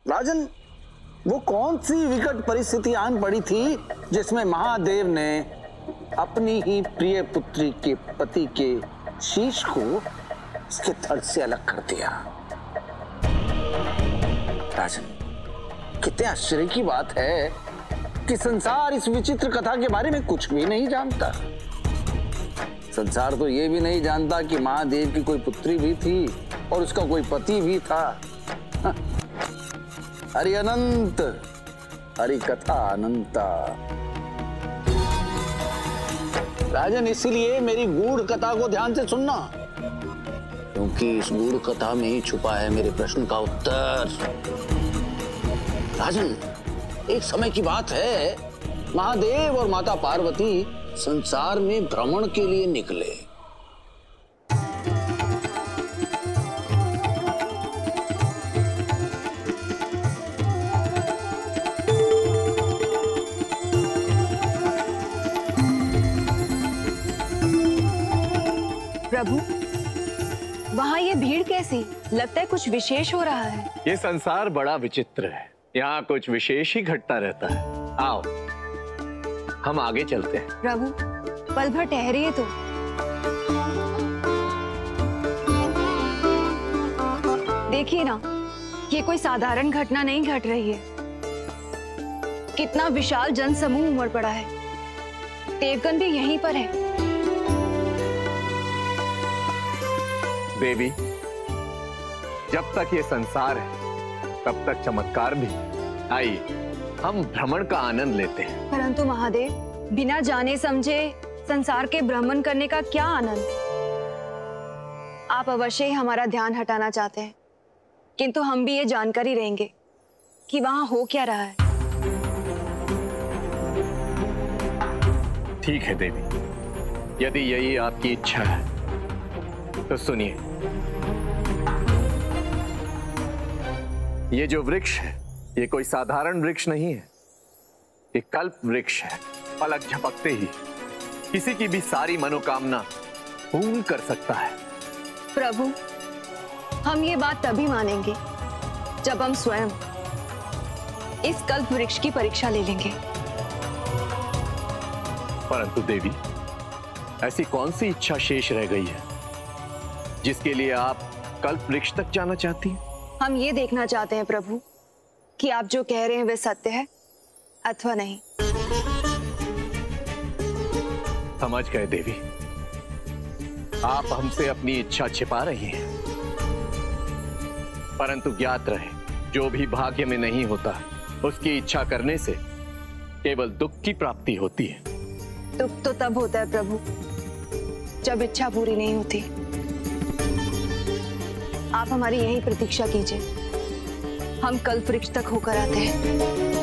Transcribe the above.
राजन, वो कौन सी विकट परिस्थिति आन पड़ी थी जिसमें महादेव ने अपनी ही प्रिय पुत्री के पति के शीश को उसके धड़ से अलग कर दिया। राजन, कितने आश्चर्य की बात है कि संसार इस विचित्र कथा के बारे में कुछ भी नहीं जानता। संसार तो ये भी नहीं जानता कि महादेव की कोई पुत्री भी थी और उसका कोई पति भी था। हरि अनंत, हरि कथा अनंता। राजन, इसीलिए मेरी गूढ़ कथा को ध्यान से सुनना, क्योंकि इस गूढ़ कथा में ही छुपा है मेरे प्रश्न का उत्तर। राजन, एक समय की बात है, महादेव और माता पार्वती संसार में भ्रमण के लिए निकले। प्रभु, वहाँ ये भीड़ कैसी? लगता है कुछ विशेष हो रहा है। ये संसार बड़ा विचित्र है, यहाँ कुछ विशेष ही घटता रहता है। आओ, हम आगे चलते हैं। प्रभु, पल भर ठहरिए तो। देखिए ना, ये कोई साधारण घटना नहीं घट रही है। कितना विशाल जनसमूह उमड़ पड़ा है। देवगण भी यहीं पर है। देवी, जब तक ये संसार है तब तक चमत्कार भी। आइए, हम भ्रमण का आनंद लेते हैं। परंतु महादेव, बिना जाने समझे संसार के भ्रमण करने का क्या आनंद? आप अवश्य ही हमारा ध्यान हटाना चाहते हैं, किंतु हम भी ये जानकर ही रहेंगे कि वहां हो क्या रहा है। ठीक है देवी, यदि यही आपकी इच्छा है तो सुनिए। ये जो वृक्ष है, ये कोई साधारण वृक्ष नहीं है। ये कल्प वृक्ष है। पलक झपकते ही किसी की भी सारी मनोकामना पूर्ण कर सकता है। प्रभु, हम ये बात तभी मानेंगे जब हम स्वयं इस कल्प वृक्ष की परीक्षा ले लेंगे। परंतु देवी, ऐसी कौन सी इच्छा शेष रह गई है जिसके लिए आप कल्प वृक्ष तक जाना चाहती हैं? हम ये देखना चाहते हैं प्रभु कि आप जो कह रहे हैं वे सत्य है अथवा नहीं। समझ गए देवी, आप हमसे अपनी इच्छा छिपा रही हैं। परंतु ज्ञात रहे, जो भी भाग्य में नहीं होता उसकी इच्छा करने से केवल दुख की प्राप्ति होती है। दुख तो तब होता है प्रभु जब इच्छा पूरी नहीं होती। आप हमारी यही प्रतीक्षा कीजिए, हम कल्प वृक्ष तक होकर आते हैं।